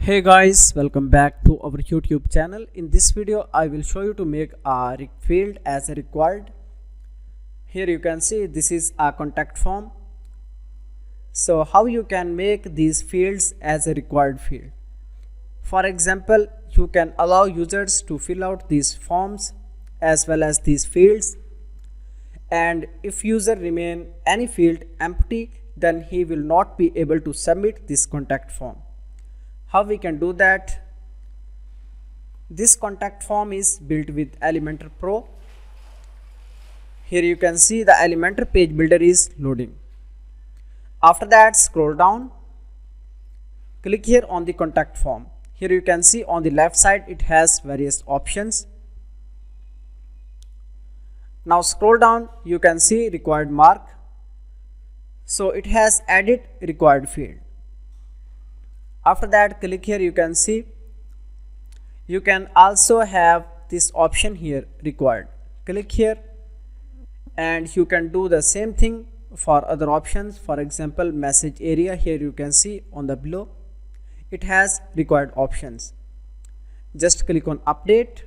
Hey guys, welcome back to our YouTube channel. In this video I will show you to make a field as a required. Here you can see this is a contact form. So how you can make these fields as a required field? For example, you can allow users to fill out these forms as well as these fields, and if user remain any field empty, then he will not be able to submit this contact form. How we can do that? This contact form is built with Elementor Pro. Here you can see the Elementor page builder is loading. After that, scroll down, click here on the contact form. Here you can see on the left side it has various options. Now scroll down, you can see required mark. So it has added required field. After that, click here, you can see you can also have this option here, required. Click here and you can do the same thing for other options. For example, message area, here you can see on the below it has required options. Just click on update